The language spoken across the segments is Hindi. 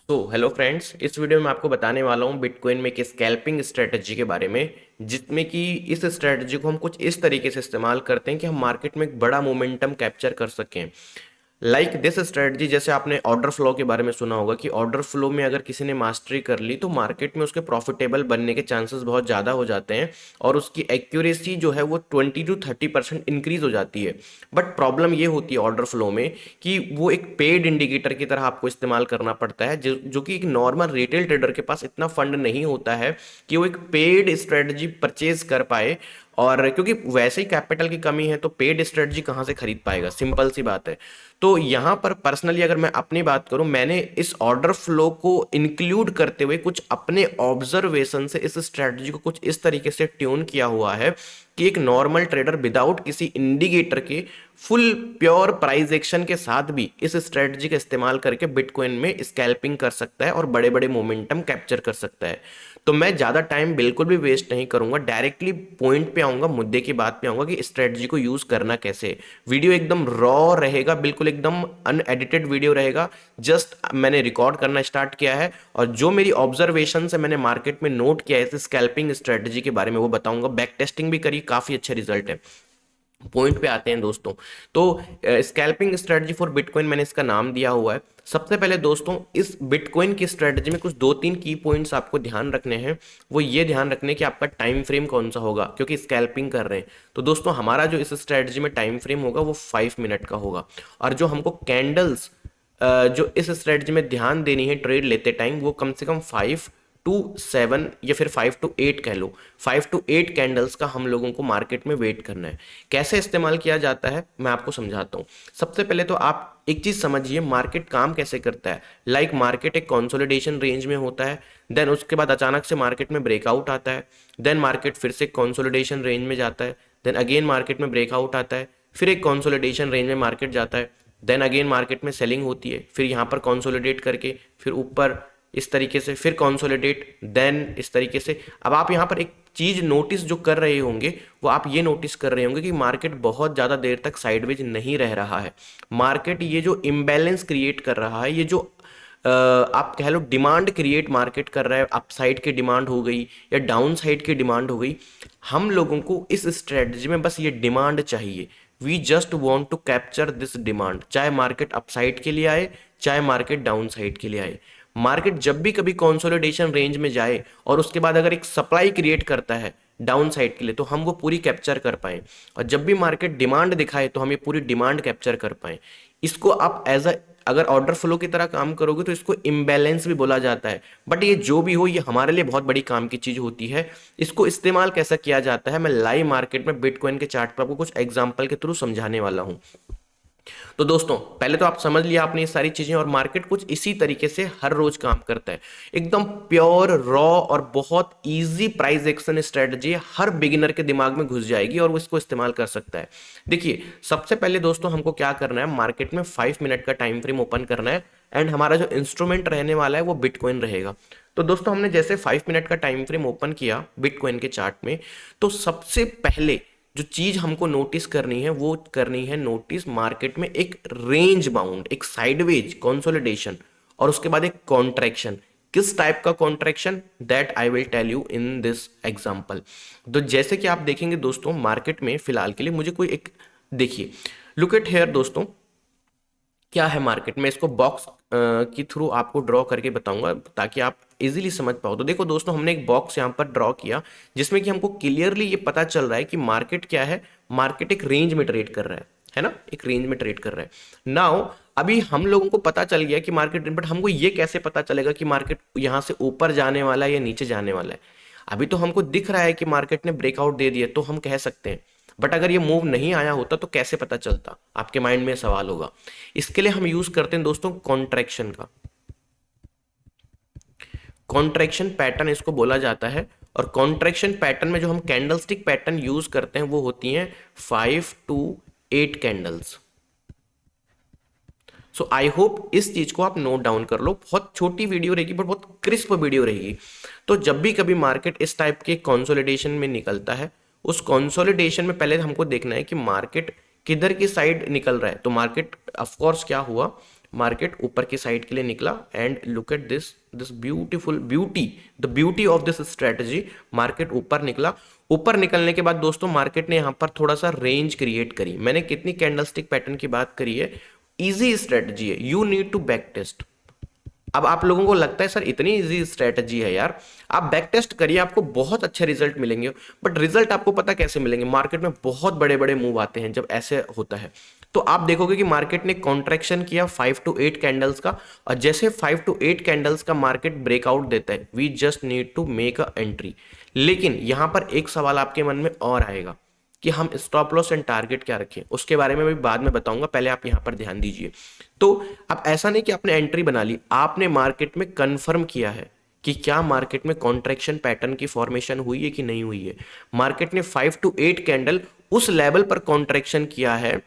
तो हेलो फ्रेंड्स, इस वीडियो में आपको बताने वाला हूँ बिटकॉइन में एक स्कैल्पिंग स्ट्रेटजी के बारे में, जिसमें कि इस स्ट्रेटजी को हम कुछ इस तरीके से इस्तेमाल करते हैं कि हम मार्केट में एक बड़ा मोमेंटम कैप्चर कर सकें। लाइक दिस स्ट्रेटजी, जैसे आपने ऑर्डर फ्लो के बारे में सुना होगा कि ऑर्डर फ्लो में अगर किसी ने मास्टरी कर ली तो मार्केट में उसके प्रॉफिटेबल बनने के चांसेस बहुत ज़्यादा हो जाते हैं और उसकी एक्यूरेसी जो है वो 20 to 30% इंक्रीज हो जाती है। बट प्रॉब्लम ये होती है ऑर्डर फ्लो में कि वो एक पेड इंडिकेटर की तरह आपको इस्तेमाल करना पड़ता है, जो कि एक नॉर्मल रिटेल ट्रेडर के पास इतना फंड नहीं होता है कि वो एक पेड स्ट्रेटजी परचेज कर पाए। और क्योंकि वैसे ही कैपिटल की कमी है तो पेड स्ट्रेटजी कहाँ से खरीद पाएगा, सिंपल सी बात है। तो यहाँ पर पर्सनली अगर मैं अपनी बात करूँ, मैंने इस ऑर्डर फ्लो को इंक्लूड करते हुए कुछ अपने ऑब्जर्वेशन से इस स्ट्रेटजी को कुछ इस तरीके से ट्यून किया हुआ है कि एक नॉर्मल ट्रेडर विदाउट किसी इंडिकेटर के फुल प्योर प्राइस एक्शन के साथ भी इस स्ट्रेटजी का इस्तेमाल करके बिटकॉइन में स्कैल्पिंग कर सकता है और बड़े बड़े मोमेंटम कैप्चर कर सकता है। तो मैं ज़्यादा टाइम बिल्कुल भी वेस्ट नहीं करूंगा, डायरेक्टली पॉइंट पे आऊंगा, मुद्दे की बात पे आऊंगा कि स्ट्रेटजी को यूज़ करना कैसे। वीडियो एकदम रॉ रहेगा, बिल्कुल एकदम अनएडिटेड वीडियो रहेगा। जस्ट मैंने रिकॉर्ड करना स्टार्ट किया है और जो मेरी ऑब्जर्वेशन से मैंने मार्केट में नोट किया है इस स्कैल्पिंग स्ट्रेटजी के बारे में वो बताऊंगा। बैक टेस्टिंग भी करी, काफ़ी अच्छे रिजल्ट है। पॉइंट पे आते हैं दोस्तों। तो स्कैल्पिंग स्ट्रेटजी फॉर बिटकॉइन मैंने इसका नाम दिया हुआ है। सबसे पहले दोस्तों, इस बिटकॉइन की स्ट्रेटजी में कुछ दो तीन की पॉइंट्स आपको ध्यान रखने हैं। वो ये ध्यान रखने कि आपका टाइम फ्रेम कौन सा होगा, क्योंकि स्कैल्पिंग कर रहे हैं। तो दोस्तों, हमारा जो इस स्ट्रेटजी में टाइम फ्रेम होगा वो 5 मिनट का होगा। और जो हमको कैंडल्स जो इस स्ट्रेटजी में ध्यान देनी है ट्रेड लेते टाइम, वो कम से कम 5 to 7 या फिर 5 to 8 कह लो, 5 to 8 कैंडल्स का हम लोगों को मार्केट में वेट करना है। कैसे इस्तेमाल किया जाता है मैं आपको समझाता हूँ। सबसे पहले तो आप एक चीज समझिए, मार्केट काम कैसे करता है। लाइक मार्केट एक कंसोलिडेशन रेंज में होता है, देन उसके बाद अचानक से मार्केट में ब्रेकआउट आता है, देन मार्केट फिर से कंसोलिडेशन रेंज में जाता है, देन अगेन मार्केट में ब्रेकआउट आता है, फिर एक कंसोलिडेशन रेंज में मार्केट जाता है, देन अगेन मार्केट में सेलिंग होती है, फिर यहाँ पर कंसोलिडेट करके फिर ऊपर इस तरीके से फिर कंसोलिडेट, देन इस तरीके से। अब आप यहाँ पर एक चीज नोटिस जो कर रहे होंगे वो आप ये नोटिस कर रहे होंगे कि मार्केट बहुत ज़्यादा देर तक साइडवेज नहीं रह रहा है। मार्केट ये जो इम्बैलेंस क्रिएट कर रहा है, ये जो आप कह लो डिमांड क्रिएट मार्केट कर रहा है, अप साइड की डिमांड हो गई या डाउन साइड की डिमांड हो गई। हम लोगों को इस स्ट्रेटजी में बस ये डिमांड चाहिए। We just want to capture this demand, चाहे मार्केट अप साइड के लिए आए चाहे मार्केट डाउन साइड के लिए आए। मार्केट जब भी कभी कंसोलिडेशन रेंज में जाए और उसके बाद अगर एक सप्लाई क्रिएट करता है डाउन साइड के लिए, तो हम वो पूरी कैप्चर कर पाए। और जब भी मार्केट डिमांड दिखाए तो हम ये पूरी डिमांड कैप्चर कर पाए। इसको आप एज अ अगर ऑर्डर फ्लो की तरह काम करोगे तो इसको इम्बैलेंस भी बोला जाता है। बट ये जो भी हो, ये हमारे लिए बहुत बड़ी काम की चीज होती है। इसको इस्तेमाल कैसा किया जाता है मैं लाइव मार्केट में बिटकॉइन के चार्ट पर आपको कुछ एग्जांपल के थ्रू समझाने वाला हूं। तो दोस्तों, पहले तो आप समझ लिया आपने ये सारी चीजें, और मार्केट कुछ इसी तरीके से हर रोज काम करता है। एकदम प्योर रॉ और बहुत इजी प्राइस एक्शन स्ट्रेटजी हर बिगिनर के दिमाग में घुस जाएगी और वो इसको इस्तेमाल कर सकता है। देखिए, सबसे पहले दोस्तों हमको क्या करना है, मार्केट में 5 मिनट का टाइम फ्रेम ओपन करना है एंड हमारा जो इंस्ट्रूमेंट रहने वाला है वो बिटकॉइन रहेगा। तो दोस्तों, हमने जैसे 5 मिनट का टाइम फ्रेम ओपन किया बिटकॉइन के चार्ट में, तो सबसे पहले जो चीज हमको नोटिस करनी है वो करनी है नोटिस मार्केट में एक रेंज बाउंड, एक साइडवेज कंसोलिडेशन और उसके बाद एक कॉन्ट्रैक्शन। किस टाइप का contraction, that I will tell you in this example. तो जैसे कि आप देखेंगे दोस्तों, मार्केट में फिलहाल के लिए मुझे कोई एक, देखिए, लुक एट हेयर दोस्तों, क्या है मार्केट में, इसको बॉक्स की थ्रू आपको ड्रॉ करके बताऊंगा ताकि आप इजीली समझ पाओ। तो देखो दोस्तों, हमने एक बॉक्स यहाँ पर ड्रॉ किया जिसमें कि हमको क्लियरली ये पता चल रहा है कि मार्केट क्या है। मार्केट एक रेंज में ट्रेड कर रहा है ना, एक रेंज में ट्रेड कर रहा है। नाउ अभी हम लोगों को पता चल गया कि मार्केट, बट हमको ये कैसे पता चलेगा कि मार्केट यहाँ से ऊपर जाने वाला है या नीचे जाने वाला है। अभी तो हमको दिख रहा है कि मार्केट ने ब्रेकआउट दे दिया तो हम कह सकते हैं, बट अगर ये मूव नहीं आया होता तो कैसे पता चलता, आपके माइंड में सवाल होगा। इसके लिए हम यूज करते हैं दोस्तों कॉन्ट्रैक्शन का। कॉन्ट्रैक्शन पैटर्न इसको बोला जाता है। और कॉन्ट्रैक्शन पैटर्न में जो हम कैंडलस्टिक पैटर्न यूज करते हैं वो होती हैं 5 to 8 candles. So I hope इस चीज को आप नोट डाउन कर लो। बहुत छोटी वीडियो रहेगी बट बहुत क्रिस्प वीडियो रहेगी। तो जब भी कभी मार्केट इस टाइप के कंसोलिडेशन में निकलता है, उस कंसोलिडेशन में पहले हमको देखना है कि मार्केट किधर की साइड निकल रहा है। तो मार्केट ऑफ कोर्स क्या हुआ, मार्केट ऊपर की साइड के लिए निकला and look at this beautiful the beauty of this strategy. Market ऊपर निकला, ऊपर निकलने के बाद दोस्तों मार्केट ने यहां पर थोड़ा सा रेंज क्रिएट करी। मैंने कितनी कैंडलस्टिक पैटर्न की बात करी है, इजी स्ट्रेटजी है, you need to back test. अब आप लोगों को लगता है सर इतनी इजी स्ट्रेटजी है यार, आप बैक टेस्ट करिए आपको बहुत अच्छे रिजल्ट मिलेंगे। बट रिजल्ट आपको पता कैसे मिलेंगे, मार्केट में बहुत बड़े बड़े मूव आते हैं जब ऐसे होता है। तो आप देखोगे कि मार्केट ने कॉन्ट्रैक्शन किया 5 to 8 कैंडल्स का, और जैसे 5 to 8 कैंडल्स का मार्केट ब्रेकआउट देता है, we just need to make a entry. लेकिन यहां पर एक सवाल आपके मन में और आएगा कि हम स्टॉप लॉस एंड टारगेट क्या रखें, उसके बारे में भी बाद में बताऊंगा, पहले आप यहां पर ध्यान दीजिए। तो अब ऐसा नहीं कि आपने एंट्री बना ली, आपने मार्केट में कंफर्म किया है कि क्या मार्केट में कॉन्ट्रैक्शन पैटर्न की फॉर्मेशन हुई है कि नहीं हुई है। मार्केट ने 5 to 8 कैंडल उस लेवल पर कॉन्ट्रैक्शन किया है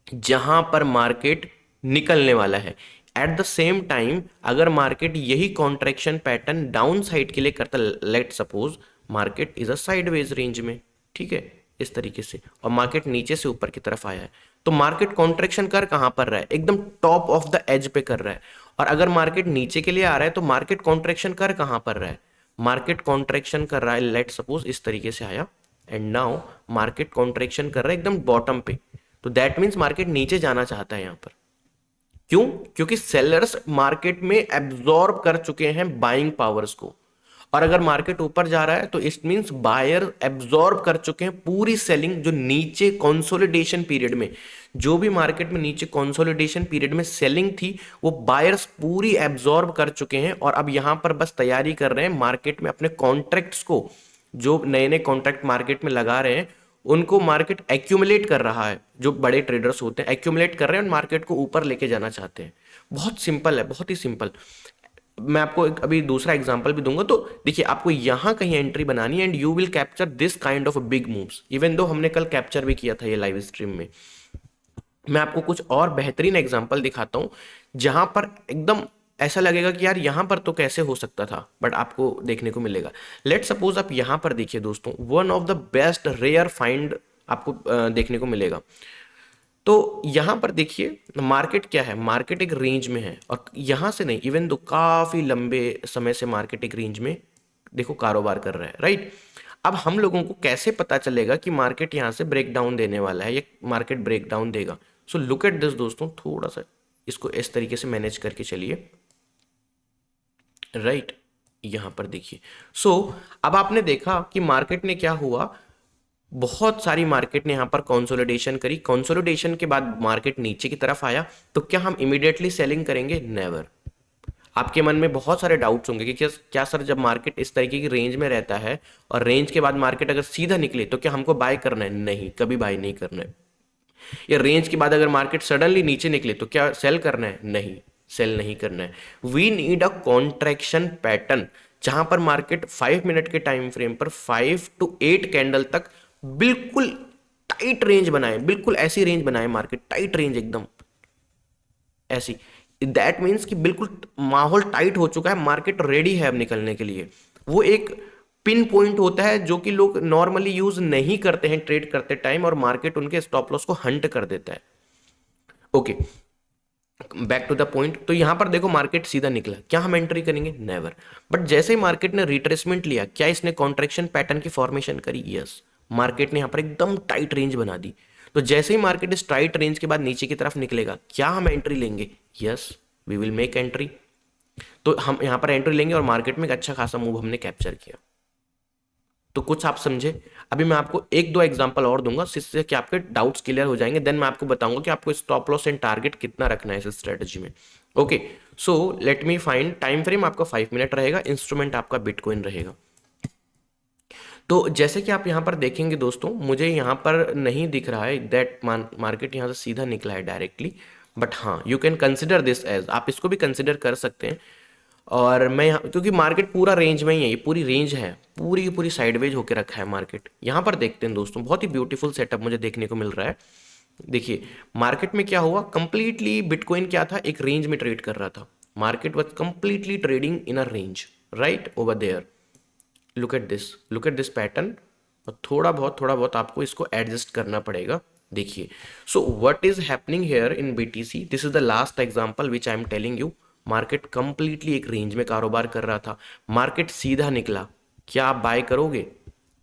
जहां पर मार्केट निकलने वाला है। एट द सेम टाइम अगर मार्केट यही कॉन्ट्रैक्शन पैटर्न डाउन साइड के लिए करता, let suppose market is a sideways range में, ठीक है, इस तरीके से, और मार्केट नीचे से ऊपर की तरफ आया है, तो मार्केट कॉन्ट्रैक्शन कर कहां पर रहा है, एकदम टॉप ऑफ द एज पे कर रहा है। और अगर मार्केट नीचे के लिए आ रहा है तो मार्केट कॉन्ट्रैक्शन कर कहां पर रहा है, मार्केट कॉन्ट्रैक्शन कर रहा है, लेट सपोज इस तरीके से आया एंड नाउ मार्केट कॉन्ट्रैक्शन कर रहा है एकदम बॉटम पे। तो दैट मीन्स मार्केट नीचे जाना चाहता है यहां पर। क्यों? क्योंकि सेलर्स मार्केट में एब्जॉर्ब कर चुके हैं बाइंग पावर्स को, और अगर मार्केट ऊपर जा रहा है तो इट मींस बायर एब्जॉर्ब कर चुके हैं पूरी सेलिंग जो नीचे कंसोलिडेशन पीरियड में, जो भी मार्केट में नीचे कंसोलिडेशन पीरियड में सेलिंग थी वो बायर्स पूरी एब्जॉर्ब कर चुके हैं, और अब यहां पर बस तैयारी कर रहे हैं मार्केट में अपने कॉन्ट्रैक्ट्स को, जो नए नए कॉन्ट्रैक्ट मार्केट में लगा रहे हैं उनको मार्केट एक्यूमुलेट कर रहा है। जो बड़े ट्रेडर्स होते हैं एक्यूमुलेट कर रहे हैं और मार्केट को ऊपर लेके जाना चाहते हैं। बहुत सिंपल है, बहुत ही सिंपल। मैं आपको अभी दूसरा एग्जांपल भी दूंगा। तो देखिए आपको यहां कहीं एंट्री बनानी है and you will capture this kind of big moves, even though हमने कल कैप्चर भी किया था ये लाइव स्ट्रीम में। मैं आपको कुछ और बेहतरीन एग्जांपल दिखाता हूं जहां पर एकदम ऐसा लगेगा कि यार यहां पर तो कैसे हो सकता था, बट आपको देखने को मिलेगा। लेट सपोज आप यहां पर देखिए दोस्तों, one of the best rare find आपको देखने को मिलेगा। तो यहां पर देखिए मार्केट क्या है, मार्केट एक रेंज में है, और यहां से नहीं, इवन दो काफी लंबे समय से मार्केट एक रेंज में देखो कारोबार कर रहा है, राइट। अब हम लोगों को कैसे पता चलेगा कि मार्केट यहां से ब्रेक डाउन देने वाला है या मार्केट ब्रेक डाउन देगा। सो लुक एट दिस दोस्तों, थोड़ा सा इसको इस तरीके से मैनेज करके चलिए, राइट। यहां पर देखिए, सो अब आपने देखा कि मार्केट ने क्या हुआ, बहुत सारी मार्केट ने यहां पर कंसोलिडेशन करी, कंसोलिडेशन के बाद मार्केट नीचे की तरफ आया, तो क्या हम इमीडिएटली सेलिंग करेंगे? नेवर। आपके मन में बहुत सारे डाउट्स होंगे कि क्या सर जब मार्केट इस तरीके की रेंज में रहता है और रेंज के बाद मार्केट अगर सीधा निकले तो क्या हमको बाय करना है? नहीं, कभी बाय नहीं करना है। या रेंज के बाद अगर मार्केट सडनली नीचे निकले तो क्या सेल करना है? नहीं, सेल नहीं करना है। We need a contraction pattern जहां पर मार्केट 5 मिनट के टाइम फ्रेम पर 5 to 8 कैंडल तक बिल्कुल टाइट रेंज बनाए, बिल्कुल ऐसी रेंज बनाए मार्केट, टाइट रेंज एकदम ऐसी। दैट मीन्स कि बिल्कुल माहौल टाइट हो चुका है, मार्केट रेडी है अब निकलने के लिए। वो एक पिन पॉइंट होता है जो कि लोग नॉर्मली यूज नहीं करते हैं ट्रेड करते टाइम, और मार्केट उनके स्टॉप लॉस को हंट कर देता है। Okay, back to the point. तो यहां पर देखो मार्केट सीधा निकला, क्या हम एंट्री करेंगे? नेवर। बट जैसे ही मार्केट ने रिट्रेसमेंट लिया, क्या इसने कॉन्ट्रैक्शन पैटर्न की फॉर्मेशन करी? यस। मार्केट ने यहां पर एकदम टाइट रेंज बना दी। तो जैसे ही मार्केट इस टाइट रेंज के बाद नीचे की तरफ निकलेगा, क्या हम एंट्री लेंगे? Yes, we will make entry. तो हम यहां पर एंट्री लेंगे और मार्केट में एक अच्छा खासा मूव हमने कैप्चर किया। तो कुछ आप समझे? अभी मैं आपको एक दो एग्जांपल और दूंगा जिससे कि आपके डाउट्स क्लियर हो जाएंगे, देन मैं आपको बताऊंगा कि आपको स्टॉप लॉस एंड टारगेट कितना रखना है इस स्ट्रेटजी में। Okay, so let me find. Time frame आपका 5 मिनट रहेगा, इंस्ट्रूमेंट आपका बिटकॉइन रहेगा। तो जैसे कि आप यहां पर देखेंगे दोस्तों, मुझे यहां पर नहीं दिख रहा है दैट मार्केट यहां से सीधा निकला है डायरेक्टली, बट हाँ you can consider this as, आप इसको भी कंसिडर कर सकते हैं। और मैं यहाँ, क्योंकि मार्केट पूरा रेंज में ही है, ये पूरी रेंज है, पूरी की पूरी साइडवेज होकर रखा है मार्केट। यहाँ पर देखते हैं दोस्तों, बहुत ही ब्यूटीफुल सेटअप मुझे देखने को मिल रहा है। देखिए मार्केट में क्या हुआ, कंप्लीटली बिटकॉइन क्या था, एक रेंज में ट्रेड कर रहा था। Market was completely trading in a range, right over there. Look at this pattern. और थोड़ा बहुत आपको इसको एडजस्ट करना पड़ेगा, देखिए, so what is happening here in BTC, this is the last example which I am telling you. Market completely एक रेंज में कारोबार कर रहा था, मार्केट सीधा निकला, क्या आप बाय करोगे?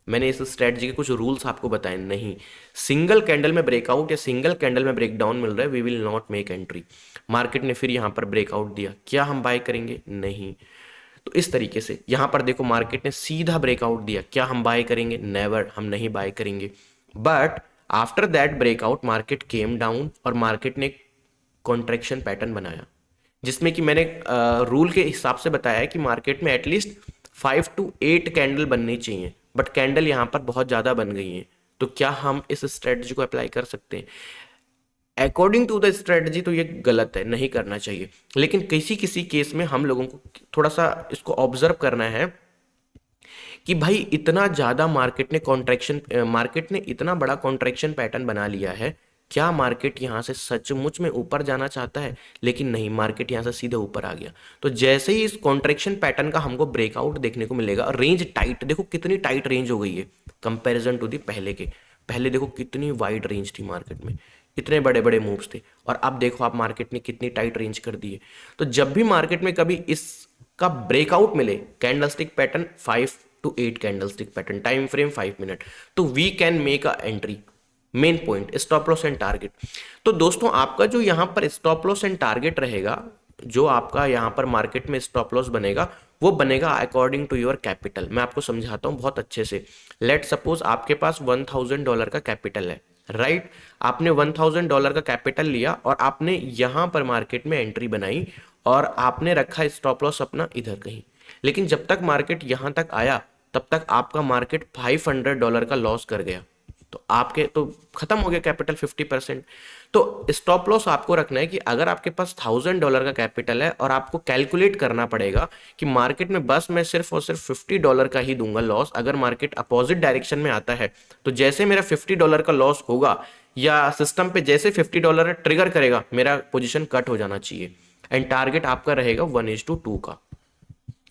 मैंने इस स्ट्रेटजी के कुछ रूल्स आपको बताए, नहीं। सिंगल कैंडल में ब्रेकआउट या सिंगल कैंडल में ब्रेकडाउन मिल रहा है, we will not make entry. Market ने फिर यहां पर ब्रेकआउट दिया, क्या हम बाय करेंगे? नहीं। तो इस तरीके से यहां पर देखो, मार्केट ने सीधा ब्रेकआउट दिया, क्या हम बाय करेंगे? नेवर, हम नहीं बाय करेंगे। But after that breakout market came down और मार्केट ने कॉन्ट्रैक्शन पैटर्न बनाया, जिसमें कि मैंने रूल के हिसाब से बताया है कि मार्केट में एटलीस्ट 5 to 8 कैंडल बननी चाहिए, बट कैंडल यहां पर बहुत ज़्यादा बन गई हैं। तो क्या हम इस स्ट्रेटजी को अप्लाई कर सकते हैं? अकॉर्डिंग टू द स्ट्रेटजी तो ये गलत है, नहीं करना चाहिए। लेकिन किसी किसी केस में हम लोगों को थोड़ा सा इसको ऑब्जर्व करना है कि भाई इतना ज़्यादा मार्केट ने इतना बड़ा कॉन्ट्रैक्शन पैटर्न बना लिया है, क्या मार्केट यहाँ से सचमुच में ऊपर जाना चाहता है? लेकिन नहीं, मार्केट यहाँ से सीधे ऊपर आ गया। तो जैसे ही इस कॉन्ट्रैक्शन पैटर्न का हमको ब्रेकआउट देखने को मिलेगा, रेंज टाइट, देखो कितनी टाइट रेंज हो गई है कंपैरिजन टू दी पहले के। पहले देखो कितनी वाइड रेंज थी मार्केट में, इतने बड़े बड़े मूव्स थे, और अब देखो आप मार्केट ने कितनी टाइट रेंज कर दी है। तो जब भी मार्केट में कभी इसका ब्रेकआउट मिले, candlestick pattern 5 to 8 candlestick pattern, time frame 5 minute, तो we can make a entry. Main point stop loss and target. तो दोस्तों आपका जो यहां पर स्टॉप लॉस एंड टारगेट रहेगा, जो आपका यहां पर मार्केट में स्टॉप लॉस बनेगा, वो बनेगा अकॉर्डिंग टू योर कैपिटल। मैं आपको समझाता हूं बहुत अच्छे से। लेट सपोज आपके पास $1000 का कैपिटल है, राइट? आपने $1000 का कैपिटल लिया और आपने यहां पर मार्केट में एंट्री बनाई और आपने रखा स्टॉप लॉस अपना इधर कहीं। लेकिन जब तक मार्केट यहां तक आया, तब तक आपका मार्केट $500 का लॉस कर गया, तो आपके तो खत्म हो गया कैपिटल 50%। तो स्टॉप लॉस आपको रखना है कि अगर आपके पास $1000 का कैपिटल है और आपको कैलकुलेट करना पड़ेगा कि मार्केट में बस मैं सिर्फ और सिर्फ $50 का ही दूंगा लॉस, अगर मार्केट अपोजिट डायरेक्शन में आता है तो जैसे मेरा $50 का लॉस होगा या सिस्टम पे जैसे $50 ट्रिगर करेगा, मेरा पोजिशन कट हो जाना चाहिए। एंड टारगेट आपका रहेगा 1:2 का,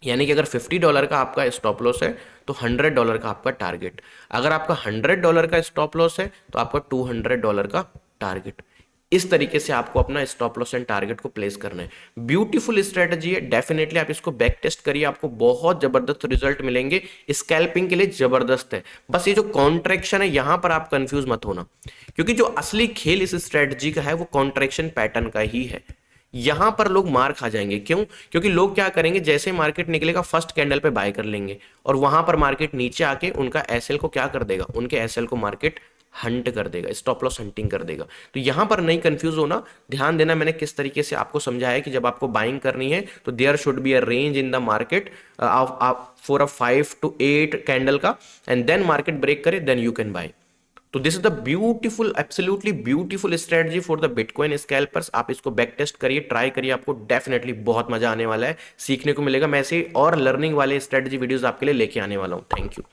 यानी कि अगर $50 का आपका स्टॉप लॉस है तो $100 का आपका टारगेट। अगर आपका $100 का स्टॉप लॉस है तो आपका $200 का टारगेट। इस तरीके से आपको अपना स्टॉप लॉस एंड टारगेट को प्लेस करना है। ब्यूटीफुल स्ट्रेटजी है, डेफिनेटली आप इसको बैक टेस्ट करिए, आपको बहुत जबरदस्त रिजल्ट मिलेंगे। स्कैल्पिंग के लिए जबरदस्त है। बस ये जो कॉन्ट्रैक्शन है यहां पर आप कंफ्यूज मत होना, क्योंकि जो असली खेल इस स्ट्रेटजी का है वो कॉन्ट्रैक्शन पैटर्न का ही है। यहां पर लोग मार खा जाएंगे, क्यों? क्योंकि लोग क्या करेंगे, जैसे मार्केट निकलेगा फर्स्ट कैंडल पे बाय कर लेंगे और वहां पर मार्केट नीचे आके उनका एसएल को क्या कर देगा, उनके एसएल को मार्केट हंट कर देगा, स्टॉप लॉस हंटिंग कर देगा। तो यहां पर नहीं कंफ्यूज होना, ध्यान देना मैंने किस तरीके से आपको समझाया है कि जब आपको बाइंग करनी है तो there should be a range in the market for a 5 to 8 candle का, एंड देन मार्केट ब्रेक करे देन यू कैन बाय। तो this is the beautiful, absolutely beautiful strategy for the Bitcoin scalpers. आप इसको बैक टेस्ट करिए, ट्राई करिए, आपको डेफिनेटली बहुत मजा आने वाला है, सीखने को मिलेगा। मैं ऐसे और लर्निंग वाले स्ट्रेटजी वीडियोस आपके लिए लेके आने वाला हूं। Thank you.